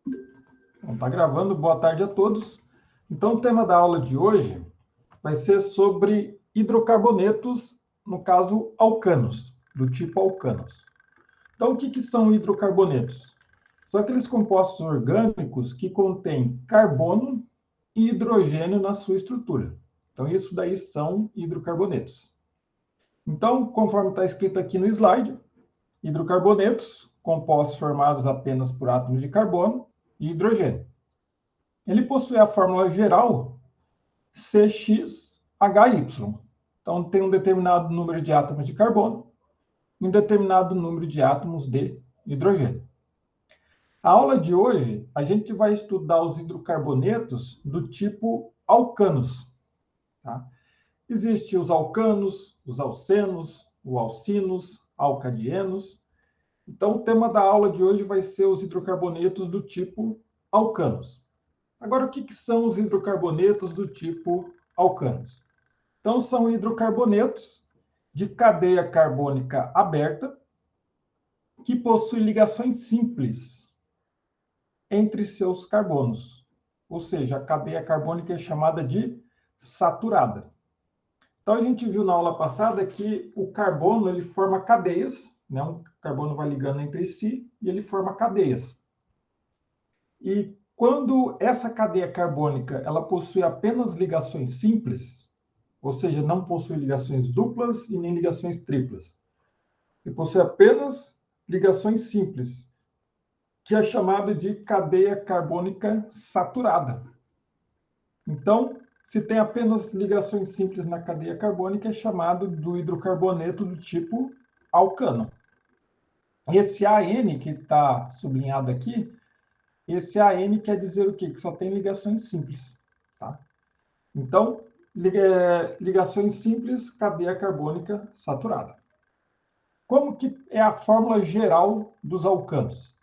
Está gravando, boa tarde a todos. Então, o tema da aula de hoje vai ser sobre hidrocarbonetos, no caso, alcanos, do tipo alcanos. Então, o que são hidrocarbonetos? São aqueles compostos orgânicos que contêm carbono e hidrogênio na sua estrutura. Então, isso daí são hidrocarbonetos. Então, conforme está escrito aqui no slide, hidrocarbonetos, compostos formados apenas por átomos de carbono e hidrogênio. Ele possui a fórmula geral CXHY. Então, tem um determinado número de átomos de carbono e um determinado número de átomos de hidrogênio. A aula de hoje, a gente vai estudar os hidrocarbonetos do tipo alcanos. Tá? Existem os alcanos, os alcenos, os alcinos, alcadienos. Então, o tema da aula de hoje vai ser os hidrocarbonetos do tipo alcanos. Agora, o que são os hidrocarbonetos do tipo alcanos? Então, são hidrocarbonetos de cadeia carbônica aberta que possuem ligações simples entre seus carbonos. Ou seja, a cadeia carbônica é chamada de saturada. Então, a gente viu na aula passada que o carbono ele forma cadeias, né? Um carbono vai ligando entre si e ele forma cadeias. E quando essa cadeia carbônica ela possui apenas ligações simples, ou seja, não possui ligações duplas e nem ligações triplas, e possui apenas ligações simples, que é chamada de cadeia carbônica saturada. Então, se tem apenas ligações simples na cadeia carbônica, é chamado do hidrocarboneto do tipo alcano. Esse AN que está sublinhado aqui, esse AN quer dizer o quê? Que só tem ligações simples. Tá? Então, ligações simples, cadeia carbônica saturada. Como que é a fórmula geral dos alcanos?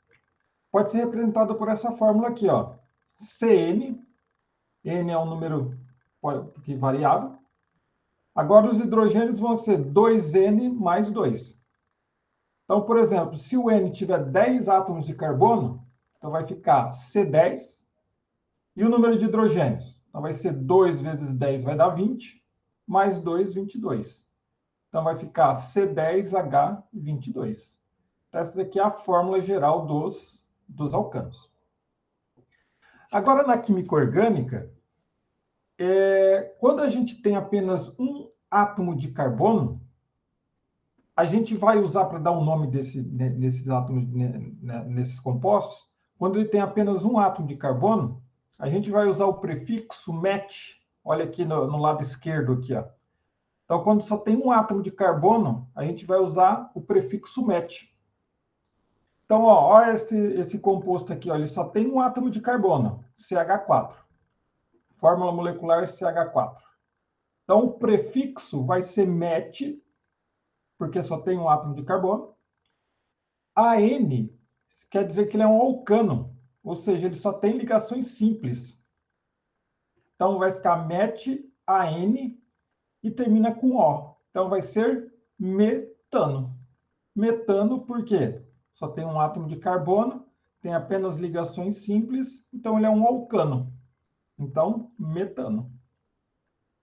Pode ser representada por essa fórmula aqui, ó. CN, N é um número variável. Agora, os hidrogênios vão ser 2N mais 2. Então, por exemplo, se o N tiver 10 átomos de carbono, então vai ficar C10. E o número de hidrogênios? Então, vai ser 2 vezes 10 vai dar 20, mais 2, 22. Então, vai ficar C10H22. Então, essa daqui é a fórmula geral dos alcanos. Agora, na química orgânica, quando a gente tem apenas um átomo de carbono, a gente vai usar para dar um nome desses átomos, nesses compostos, quando ele tem apenas um átomo de carbono, a gente vai usar o prefixo met. Olha aqui no lado esquerdo aqui, ó. Então, quando só tem um átomo de carbono, a gente vai usar o prefixo met. Então, ó, olha esse composto aqui, ó, ele só tem um átomo de carbono, CH4. Fórmula molecular CH4. Então, o prefixo vai ser met, porque só tem um átomo de carbono. AN quer dizer que ele é um alcano, ou seja, ele só tem ligações simples. Então, vai ficar met-AN e termina com O. Então, vai ser metano. Metano por quê? Só tem um átomo de carbono, tem apenas ligações simples, então ele é um alcano. Então, metano.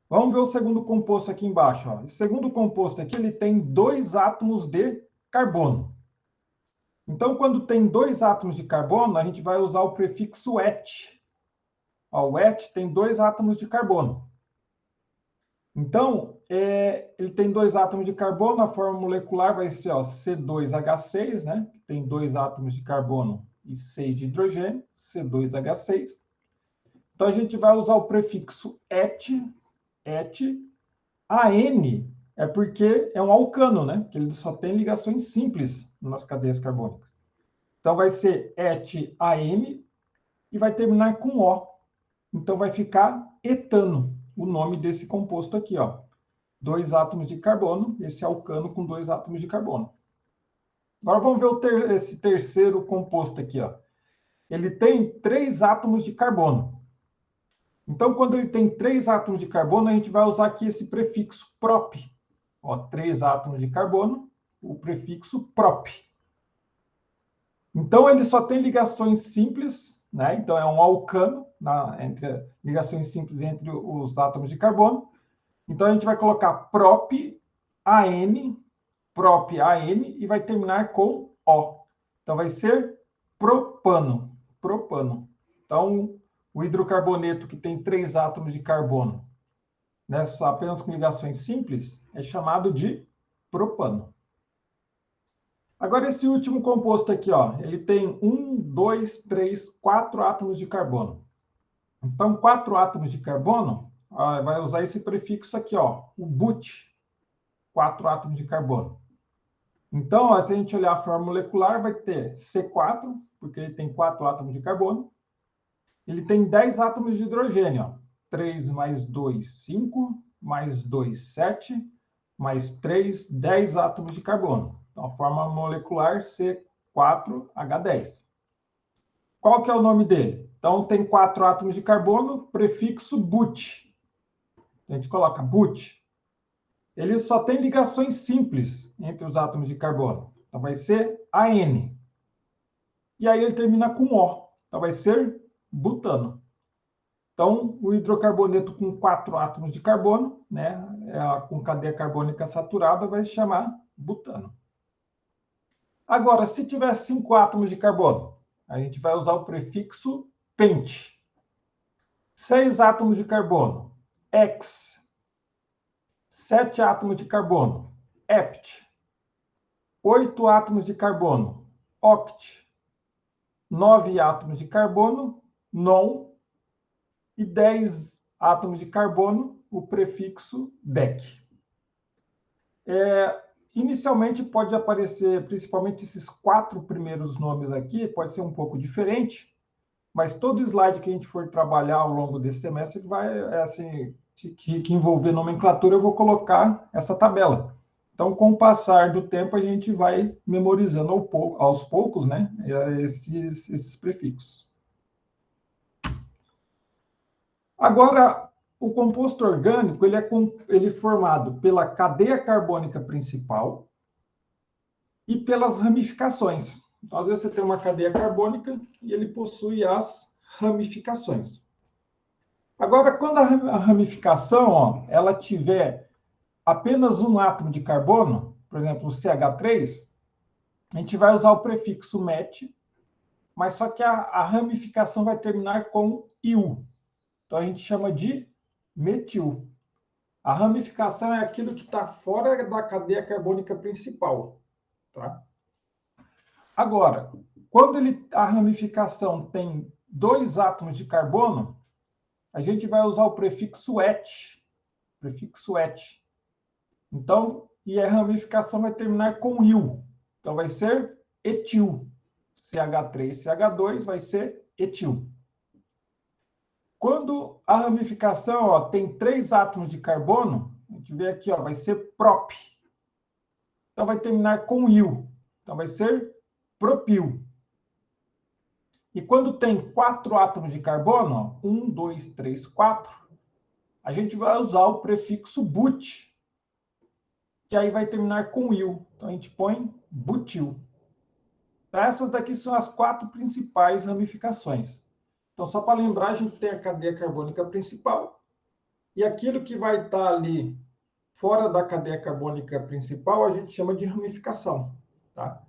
Vamos ver o segundo composto aqui embaixo. Ó. Esse segundo composto aqui ele tem 2 átomos de carbono. Então, quando tem 2 átomos de carbono, a gente vai usar o prefixo et. Ó, o et tem 2 átomos de carbono. Então, ele tem 2 átomos de carbono, a fórmula molecular vai ser ó, C2H6, né? Que tem 2 átomos de carbono e 6 de hidrogênio, C2H6. Então, a gente vai usar o prefixo et. AN é porque é um alcano, né? Que ele só tem ligações simples nas cadeias carbônicas. Então, vai ser et-AN e vai terminar com O. Então, vai ficar etano, o nome desse composto aqui, ó. 2 átomos de carbono, esse alcano com 2 átomos de carbono. Agora, vamos ver esse terceiro composto aqui, ó. Ele tem 3 átomos de carbono. Então, quando ele tem 3 átomos de carbono, a gente vai usar aqui esse prefixo prop. Ó, 3 átomos de carbono, o prefixo prop. Então, ele só tem ligações simples né? Então, é um alcano, entre ligações simples entre os átomos de carbono. Então, a gente vai colocar prop AN, e vai terminar com O. Então, vai ser propano. Então, o hidrocarboneto que tem 3 átomos de carbono, né, só apenas com ligações simples, é chamado de propano. Agora, esse último composto aqui, ó, ele tem 1, 2, 3, 4 átomos de carbono. Então, 4 átomos de carbono, vai usar esse prefixo aqui, ó, o but, 4 átomos de carbono. Então, ó, se a gente olhar a forma molecular, vai ter C4, porque ele tem 4 átomos de carbono. Ele tem 10 átomos de hidrogênio, ó. 3 mais 2, 5, mais 2, 7, mais 3, 10 átomos de carbono. Então, a forma molecular C4H10. Qual que é o nome dele? Então, tem 4 átomos de carbono, prefixo but. A gente coloca but. Ele só tem ligações simples entre os átomos de carbono. Então, vai ser AN. E aí ele termina com O. Então, vai ser butano. Então, o hidrocarboneto com 4 átomos de carbono, né, com cadeia carbônica saturada, vai se chamar butano. Agora, se tiver 5 átomos de carbono, a gente vai usar o prefixo pente. 6 átomos de carbono, hex. 7 átomos de carbono, hept. 8 átomos de carbono, oct. 9 átomos de carbono, non. E 10 átomos de carbono, o prefixo dec. Inicialmente pode aparecer, principalmente esses 4 primeiros nomes aqui, pode ser um pouco diferente, mas todo slide que a gente for trabalhar ao longo desse semestre vai, assim, que envolver nomenclatura, eu vou colocar essa tabela. Então, com o passar do tempo, a gente vai memorizando aos poucos, né, esses prefixos. Agora, o composto orgânico ele é formado pela cadeia carbônica principal e pelas ramificações. Então, às vezes você tem uma cadeia carbônica e ele possui as ramificações. Agora, quando a ramificação, ó, ela tiver apenas um átomo de carbono, por exemplo, o CH3, a gente vai usar o prefixo met, mas só que a ramificação vai terminar com il. Então, a gente chama de metil. A ramificação é aquilo que está fora da cadeia carbônica principal. Tá? Agora, quando a ramificação tem 2 átomos de carbono, a gente vai usar o prefixo et. Então, e a ramificação vai terminar com il. Então, vai ser etil. CH3, CH2 vai ser etil. Quando a ramificação, ó, tem 3 átomos de carbono, a gente vê aqui, ó, vai ser prop. Então, vai terminar com il. Então, vai ser propil. E quando tem 4 átomos de carbono, ó, 1, 2, 3, 4, a gente vai usar o prefixo but, que aí vai terminar com il. Então, a gente põe butil. Então, essas daqui são as 4 principais ramificações. Então, só para lembrar, a gente tem a cadeia carbônica principal, e aquilo que vai estar ali fora da cadeia carbônica principal, a gente chama de ramificação. Tá?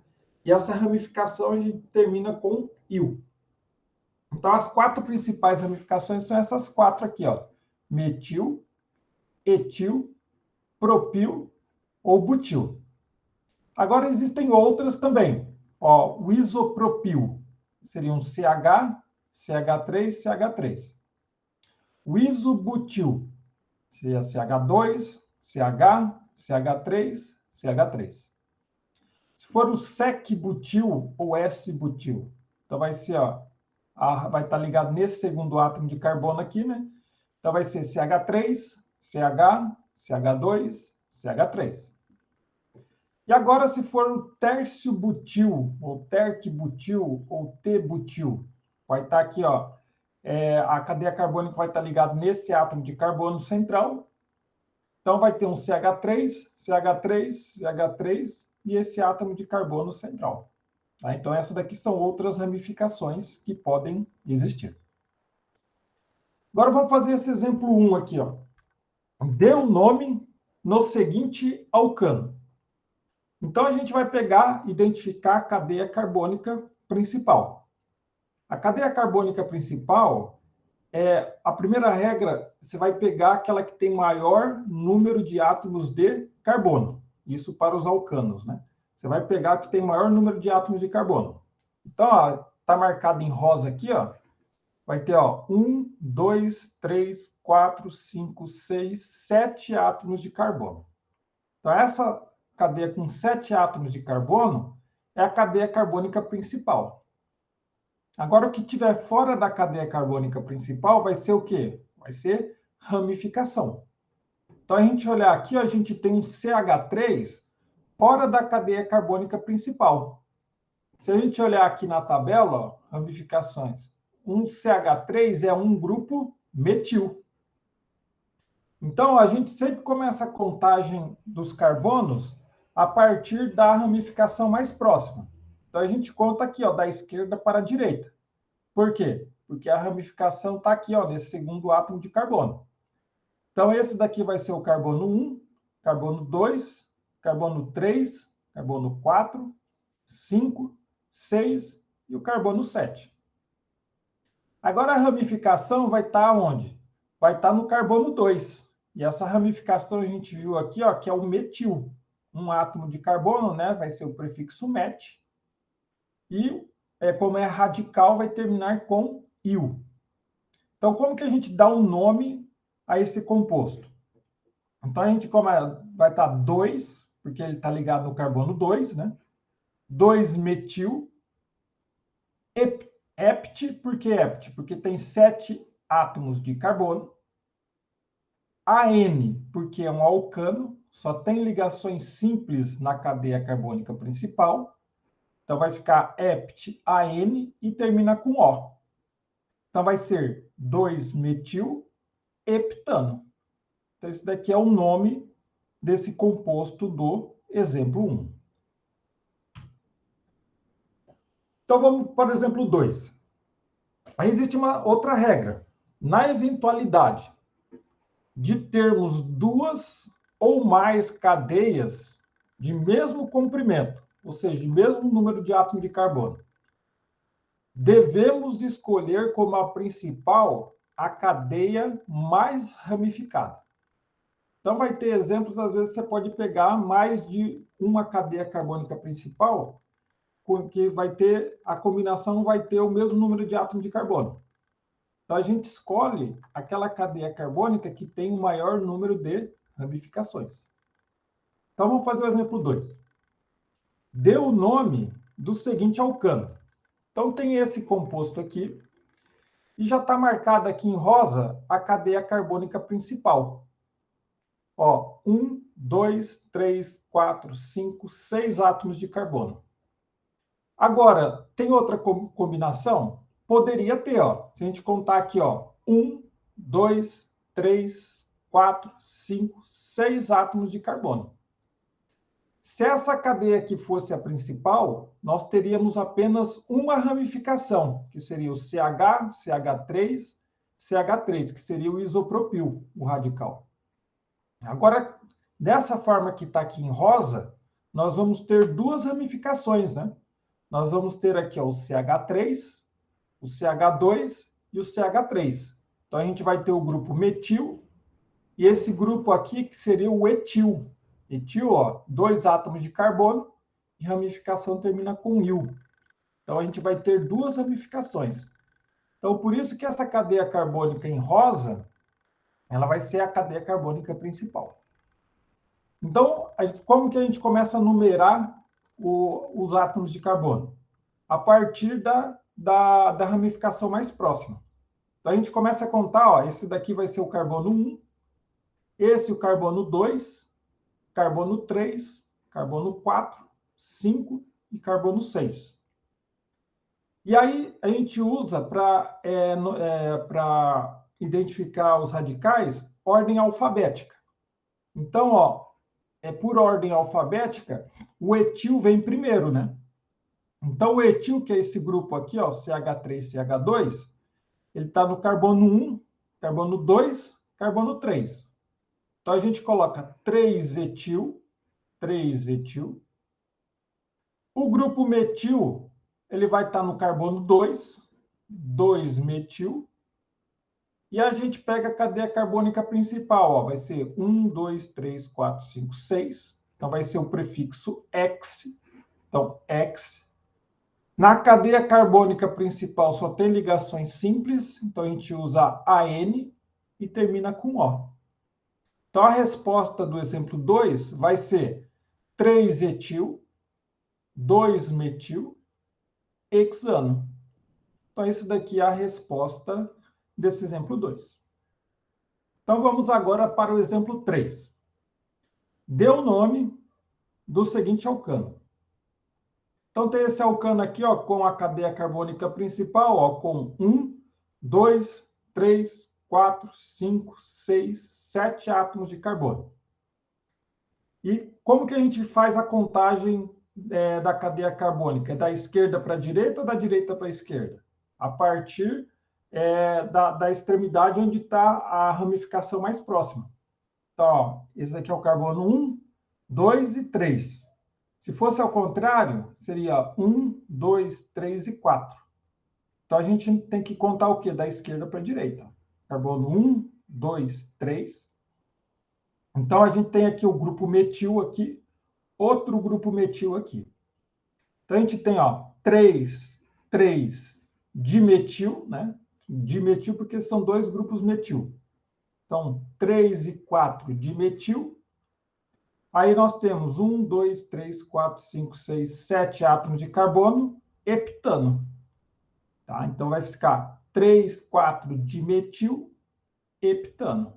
E essa ramificação a gente termina com il. Então, as 4 principais ramificações são essas 4 aqui, ó. Metil, etil, propil ou butil. Agora, existem outras também. Ó, o isopropil seria um CH, CH3, CH3. O isobutil seria CH2, CH, CH3, CH3. Se for o sec-butil ou S-butil, então vai ser, ó, vai estar ligado nesse segundo átomo de carbono aqui, né? Então vai ser CH3, CH, CH2, CH3. E agora, se for o tércio-butil, ou terc-butil, ou T-butil, vai estar aqui, ó, a cadeia carbônica vai estar ligada nesse átomo de carbono central. Então, vai ter um CH3, CH3, CH3 e esse átomo de carbono central. Tá? Então, essas daqui são outras ramificações que podem existir. Agora, vamos fazer esse exemplo 1 aqui. Ó. Dê o nome no seguinte alcano. Então, a gente vai pegar, identificar a cadeia carbônica principal. A cadeia carbônica principal, a primeira regra, você vai pegar aquela que tem maior número de átomos de carbono. Isso para os alcanos, né? Você vai pegar a que tem maior número de átomos de carbono. Então, está marcado em rosa aqui, ó. Vai ter, ó, 1, 2, 3, 4, 5, 6, 7 átomos de carbono. Então, essa cadeia com 7 átomos de carbono é a cadeia carbônica principal. Agora, o que tiver fora da cadeia carbônica principal vai ser o quê? Vai ser ramificação. Então, a gente olhar aqui, ó, a gente tem um CH3 fora da cadeia carbônica principal. Se a gente olhar aqui na tabela, ó, ramificações, um CH3 é um grupo metil. Então, a gente sempre começa a contagem dos carbonos a partir da ramificação mais próxima. Então, a gente conta aqui, ó, da esquerda para a direita. Por quê? Porque a ramificação está aqui, ó, nesse segundo átomo de carbono. Então, esse daqui vai ser o carbono 1, carbono 2, carbono 3, carbono 4, 5, 6 e o carbono 7. Agora, a ramificação vai estar onde? Vai estar no carbono 2. E essa ramificação a gente viu aqui, ó, que é o metil. Um átomo de carbono, né, vai ser o prefixo met. E, como é radical, vai terminar com il. Então, como que a gente dá um nome a esse composto? Então, a gente vai estar 2, porque ele está ligado no carbono 2, né? 2-metil. Hept, por que hept? Porque tem 7 átomos de carbono. AN, porque é um alcano, só tem ligações simples na cadeia carbônica principal. Então, vai ficar hept-AN e termina com O. Então, vai ser 2-metil-heptano. Então, esse daqui é o nome desse composto do exemplo 1. Então, vamos para o exemplo 2. Aí existe uma outra regra. Na eventualidade de termos duas ou mais cadeias de mesmo comprimento, ou seja, de mesmo número de átomos de carbono, devemos escolher como a principal a cadeia mais ramificada. Então, vai ter exemplos, às vezes você pode pegar mais de uma cadeia carbônica principal, porque vai ter, a combinação vai ter o mesmo número de átomos de carbono. Então, a gente escolhe aquela cadeia carbônica que tem o maior número de ramificações. Então, vamos fazer o exemplo 2. Dê o nome do seguinte alcano. Então, tem esse composto aqui, e já está marcada aqui em rosa a cadeia carbônica principal. Ó, 1, 2, 3, 4, 5, 6 átomos de carbono. Agora, tem outra combinação? Poderia ter, ó. Se a gente contar aqui, ó, 1, 2, 3, 4, 5, 6 átomos de carbono. Se essa cadeia aqui fosse a principal, nós teríamos apenas uma ramificação, que seria o CH, CH3, CH3, que seria o isopropil, o radical. Agora, dessa forma que está aqui em rosa, nós vamos ter duas ramificações, né? Nós vamos ter aqui, ó, o CH3, o CH2 e o CH3. Então, a gente vai ter o grupo metil e esse grupo aqui que seria o etil. Etil, ó, 2 átomos de carbono e ramificação termina com il. Então, a gente vai ter duas ramificações. Então, por isso que essa cadeia carbônica em rosa, ela vai ser a cadeia carbônica principal. Então, como que a gente começa a numerar os átomos de carbono? A partir da ramificação mais próxima. Então, a gente começa a contar, ó, esse daqui vai ser o carbono 1, esse o carbono 2, carbono 3, carbono 4, 5 e carbono 6. E aí, a gente usa para identificar os radicais ordem alfabética. Então, ó, por ordem alfabética, o etil vem primeiro, né? Então, o etil, que é esse grupo aqui, ó, CH3, CH2, ele está no carbono 1, carbono 2, carbono 3. Então, a gente coloca 3-etil, 3-etil. O grupo metil, ele vai estar no carbono 2, 2-metil. E a gente pega a cadeia carbônica principal, ó, vai ser 1, 2, 3, 4, 5, 6. Então, vai ser o prefixo X. Então, X. Na cadeia carbônica principal só tem ligações simples, então a gente usa AN e termina com O. Então, a resposta do exemplo 2 vai ser 3-etil, 2-metil, hexano. Então, esse daqui é a resposta desse exemplo 2. Então, vamos agora para o exemplo 3. Dê o nome do seguinte alcano. Então, tem esse alcano aqui, ó, com a cadeia carbônica principal, ó, com 1, 2, 3, 4, 5, 6, 7 átomos de carbono. E como que a gente faz a contagem da cadeia carbônica? É da esquerda para a direita ou da direita para a esquerda? A partir da extremidade onde está a ramificação mais próxima. Então, ó, esse aqui é o carbono 1, 2 e 3. Se fosse ao contrário, seria 1, 2, 3 e 4. Então, a gente tem que contar o quê? Da esquerda para a direita. Carbono 1, 2, 3. Então, a gente tem aqui o grupo metil aqui, outro grupo metil aqui. Então, a gente tem, ó, 3 dimetil, né? Dimetil porque são dois grupos metil. Então, 3 e 4 dimetil. Aí nós temos 1, 2, 3, 4, 5, 6, 7 átomos de carbono, heptano. Tá? Então, vai ficar 3, 4 dimetil, heptano.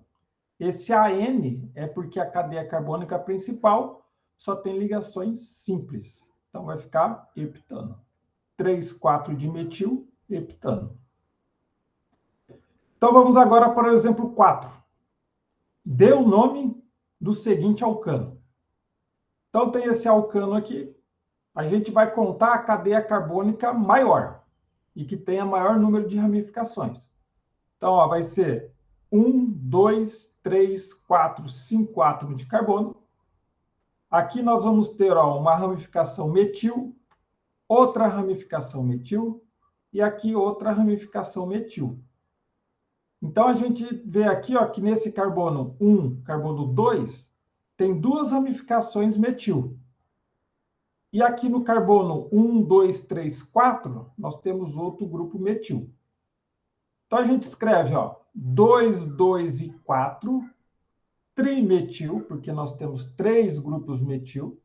Esse AN é porque a cadeia carbônica principal só tem ligações simples. Então, vai ficar heptano. 3, 4 dimetil, heptano. Então, vamos agora para o exemplo 4. Dê o nome do seguinte alcano. Então, tem esse alcano aqui. A gente vai contar a cadeia carbônica maior e que tenha maior número de ramificações. Então, ó, vai ser 1, 2, 3, 4, 5 átomos de carbono. Aqui nós vamos ter, ó, uma ramificação metil, outra ramificação metil e aqui outra ramificação metil. Então, a gente vê aqui, ó, que nesse carbono 1, carbono 2, tem duas ramificações metil. E aqui no carbono 1, 2, 3, 4, nós temos outro grupo metil. Então, a gente escreve, ó, 2, 2 e 4, trimetil, porque nós temos três grupos metil.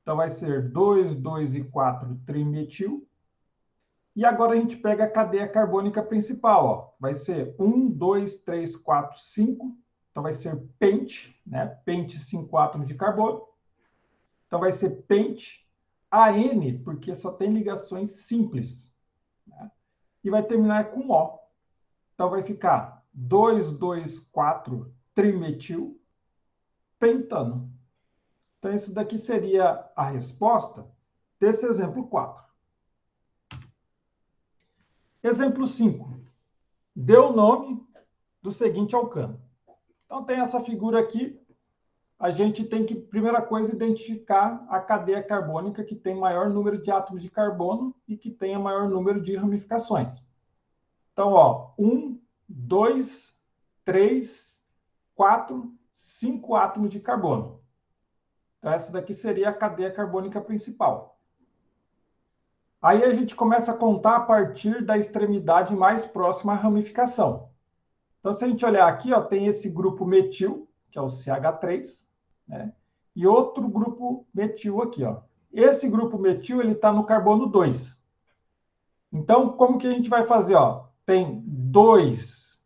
Então, vai ser 2, 2 e 4, trimetil. E agora a gente pega a cadeia carbônica principal, ó. Vai ser 1, 2, 3, 4, 5. Então, vai ser pente, né? Pente, 5 átomos de carbono. Então, vai ser pente. AN, porque só tem ligações simples. Né? E vai terminar com O. Então, vai ficar 2, 2, 4, trimetil, pentano. Então, isso daqui seria a resposta desse exemplo 4. Exemplo 5. Dê o nome do seguinte alcano. Então, tem essa figura aqui. A gente tem que, primeira coisa, identificar a cadeia carbônica que tem maior número de átomos de carbono e que tenha maior número de ramificações. Então, ó, 1, 2, 3, 4, 5 átomos de carbono. Então, essa daqui seria a cadeia carbônica principal. Aí a gente começa a contar a partir da extremidade mais próxima à ramificação. Então, se a gente olhar aqui, ó, tem esse grupo metil, que é o CH3, né? E outro grupo metil aqui, ó. Esse grupo metil, ele está no carbono 2. Então, como que a gente vai fazer, ó? Tem 2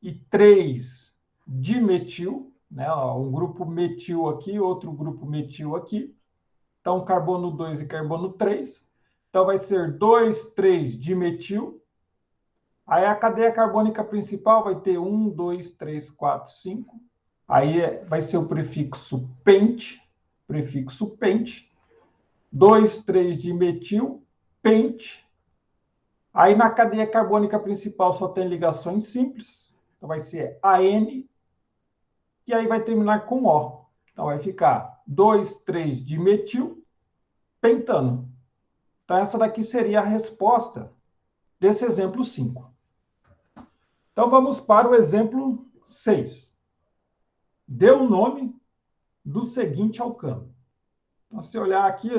e 3 dimetil, né? Ó, um grupo metil aqui, outro grupo metil aqui. Então, carbono 2 e carbono 3. Então, vai ser 2, 3 dimetil. Aí, a cadeia carbônica principal vai ter 1, 2, 3, 4, 5. Aí, vai ser o prefixo pente, prefixo pente. 2, 3 de metil, pente. Aí na cadeia carbônica principal só tem ligações simples. Então vai ser AN, e aí vai terminar com O. Então vai ficar 2, 3 de metil, pentano. Então essa daqui seria a resposta desse exemplo 5. Então vamos para o exemplo 6. Dê o nome do seguinte alcano. Então, se olhar aqui,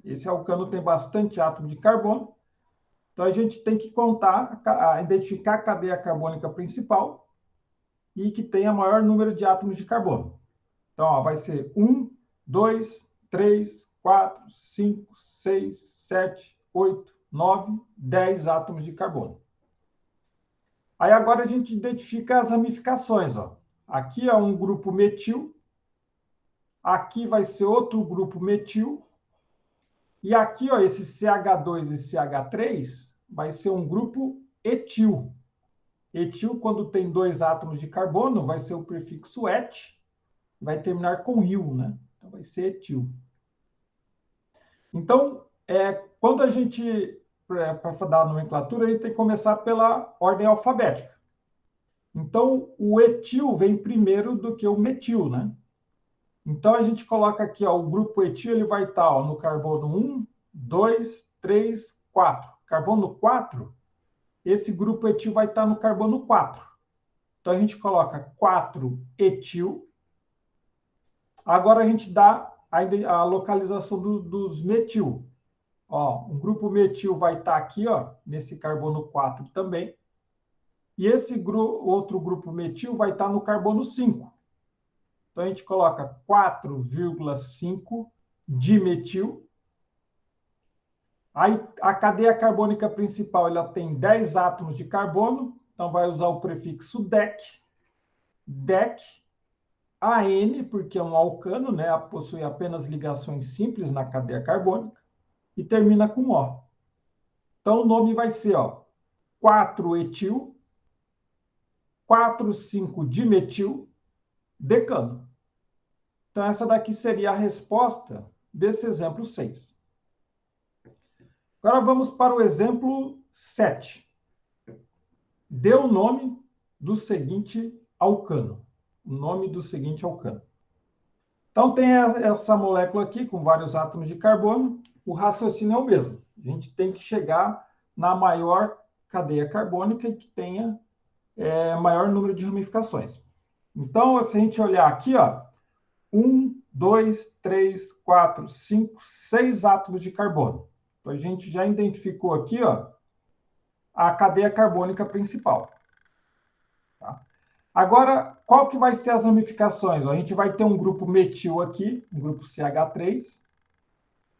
esse alcano tem bastante átomo de carbono. Então, a gente tem que contar, identificar a cadeia carbônica principal e que tenha maior número de átomos de carbono. Então, ó, vai ser 1, 2, 3, 4, 5, 6, 7, 8, 9, 10 átomos de carbono. Aí, agora, a gente identifica as ramificações. Ó. Aqui é um grupo metil, aqui vai ser outro grupo metil, e aqui, ó, esse CH2 e CH3 vai ser um grupo etil. Etil, quando tem 2 átomos de carbono, vai ser o prefixo et, vai terminar com il, né? Então, vai ser etil. Então, quando a gente, para dar a nomenclatura, a gente tem que começar pela ordem alfabética. Então, o etil vem primeiro do que o metil, né? Então, a gente coloca aqui, ó, o grupo etil, ele vai estar, ó, no carbono 1, 2, 3, 4. Carbono 4, esse grupo etil vai estar no carbono 4. Então, a gente coloca 4-etil. Agora, a gente dá a localização dos metil. Ó, um grupo metil vai estar aqui, ó, nesse carbono 4 também. E esse outro grupo metil vai estar no carbono 5. Então, a gente coloca 4,5 dimetil. Aí, a cadeia carbônica principal ela tem 10 átomos de carbono, então vai usar o prefixo DEC. DEC, AN, porque é um alcano, né? Possui apenas ligações simples na cadeia carbônica, e termina com O. Então, o nome vai ser 4-etil, 4,5-dimetil, decano. Então, essa daqui seria a resposta desse exemplo 6. Agora vamos para o exemplo 7. Dê o nome do seguinte alcano. O nome do seguinte alcano. Então, tem essa molécula aqui com vários átomos de carbono. O raciocínio é o mesmo. A gente tem que chegar na maior cadeia carbônica que tenha maior número de ramificações. Então, se a gente olhar aqui, ó, 1, 2, 3, 4, 5, 6 átomos de carbono. Então, a gente já identificou aqui, ó, a cadeia carbônica principal. Tá? Agora, qual que vai ser as ramificações? A gente vai ter um grupo metil aqui, um grupo CH3,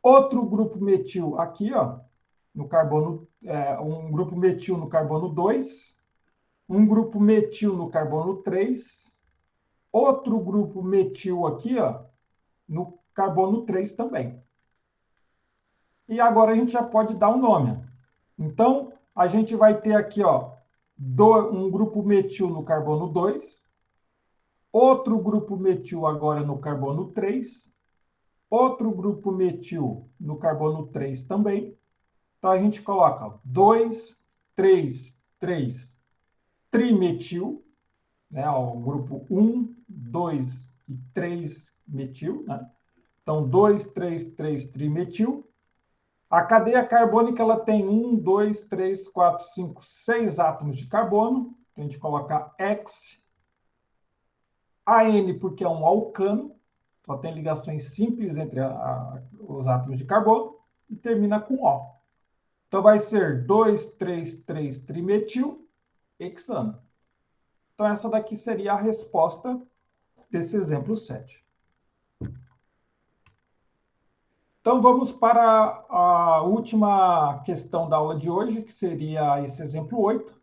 outro grupo metil aqui, ó, no carbono, um grupo metil no carbono 2, um grupo metil no carbono 3, outro grupo metil aqui, ó, no carbono 3 também. E agora a gente já pode dar um nome. Então, a gente vai ter aqui, ó, um grupo metil no carbono 2, outro grupo metil agora no carbono 3, outro grupo metil no carbono 3 também. Então, a gente coloca 2, 3, 3, trimetil, né? O grupo 1, 2 e 3 metil, né? Então, 2, 3, 3 trimetil. A cadeia carbônica ela tem 1, 2, 3, 4, 5, 6 átomos de carbono. Então, a gente coloca X. AN, porque é um alcano, só tem ligações simples entre os átomos de carbono, e termina com O. Então, vai ser 2, 3, 3 trimetil, hexano. Então, essa daqui seria a resposta desse exemplo 7. Então, vamos para a última questão da aula de hoje, que seria esse exemplo 8.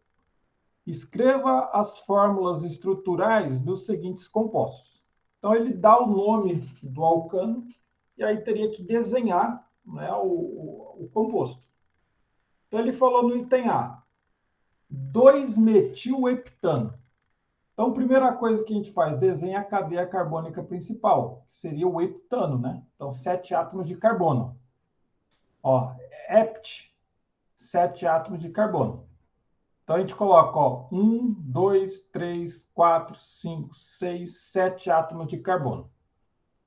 Escreva as fórmulas estruturais dos seguintes compostos. Então, ele dá o nome do alcano e aí teria que desenhar, né, o composto. Então, ele falou no item A, 2-metilheptano. Então, a primeira coisa que a gente faz, desenha a cadeia carbônica principal, que seria o heptano, né? Então, 7 átomos de carbono. Ó, Hept, 7 átomos de carbono. Então, a gente coloca, ó, 1, 2, 3, 4, 5, 6, 7 átomos de carbono.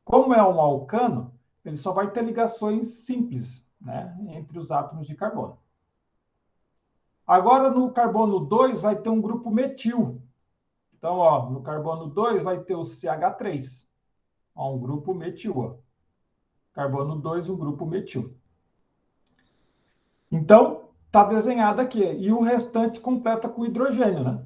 Como é um alcano, ele só vai ter ligações simples, né, entre os átomos de carbono. Agora, no carbono 2, vai ter um grupo metil. Então, ó, no carbono 2 vai ter o CH3. Ó, um grupo metil. Ó. Carbono 2, um grupo metil. Então, está desenhado aqui. E o restante completa com hidrogênio, né?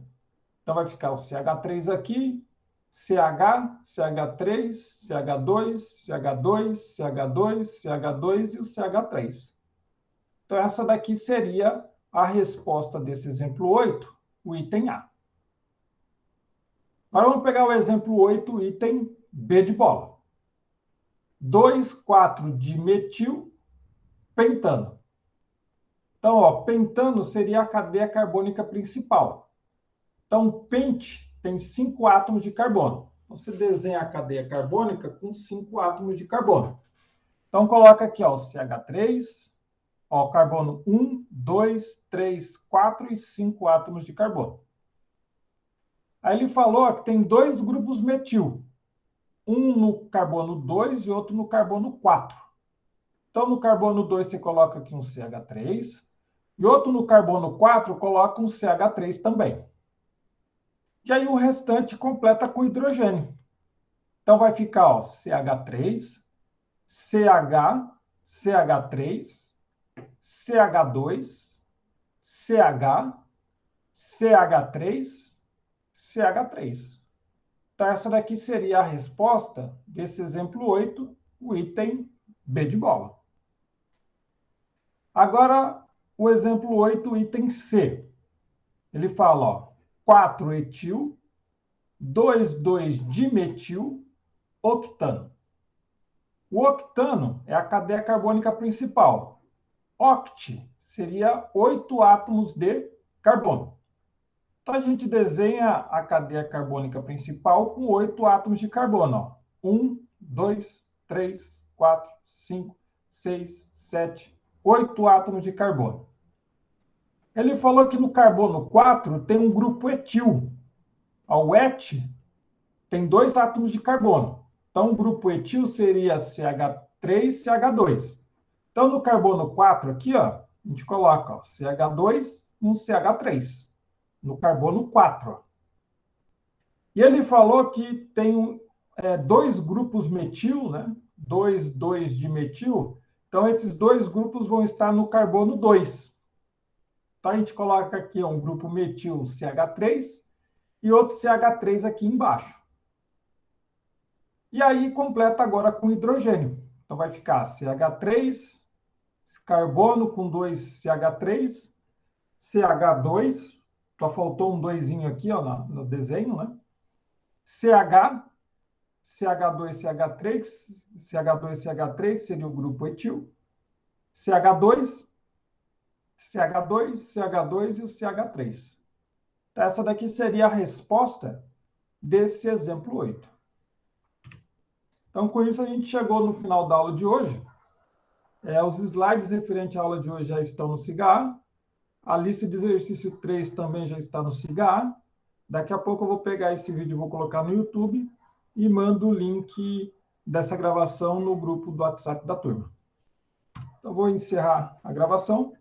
Então, vai ficar o CH3 aqui, CH, CH3, CH2, CH2, CH2, CH2 e o CH3. Então, essa daqui seria a resposta desse exemplo 8, o item A. Agora, vamos pegar o exemplo 8, item B de bola. 2,4-dimetil pentano. Então, ó, pentano seria a cadeia carbônica principal. Então, pente tem 5 átomos de carbono. Você desenha a cadeia carbônica com 5 átomos de carbono. Então, coloca aqui, ó, o CH3, ó, carbono 1, 2, 3, 4 e 5 átomos de carbono. Aí ele falou que tem 2 grupos metil. Um no carbono 2 e outro no carbono 4. Então, no carbono 2, você coloca aqui um CH3. E outro no carbono 4, coloca um CH3 também. E aí o restante completa com hidrogênio. Então, vai ficar ó, CH3, CH, CH3, CH2, CH, CH3, CH3. Então, essa daqui seria a resposta desse exemplo 8, o item B de bola. Agora, o exemplo 8, item C. Ele fala, ó, 4-etil, 2,2-dimetil, octano. O octano é a cadeia carbônica principal. Oct seria 8 átomos de carbono. Então, a gente desenha a cadeia carbônica principal com 8 átomos de carbono. Ó. 1, 2, 3, 4, 5, 6, 7, 8 átomos de carbono. Ele falou que no carbono 4 tem um grupo etil. O et tem 2 átomos de carbono. Então, o grupo etil seria CH3, CH2. Então, no carbono 4 aqui, ó, a gente coloca ó, CH2 e um CH3. No carbono 4. Ó. E ele falou que tem 2 grupos metil, né? 2,2-dimetil. Então, esses 2 grupos vão estar no carbono 2. Então, a gente coloca aqui ó, um grupo metil CH3 e outro CH3 aqui embaixo. E aí, completa agora com hidrogênio. Então, vai ficar CH3, carbono com 2 CH3, CH2, só faltou um 2 aqui ó, no desenho, né? CH, CH2, CH3, CH2, CH3 seria o grupo etil, CH2, CH2, CH2 e o CH3. Então, essa daqui seria a resposta desse exemplo 8. Então, com isso, a gente chegou no final da aula de hoje. Os slides referentes à aula de hoje já estão no SIGA. A lista de exercício 3 também já está no SIGA. Daqui a pouco eu vou pegar esse vídeo e vou colocar no YouTube e mando o link dessa gravação no grupo do WhatsApp da turma. Então, vou encerrar a gravação.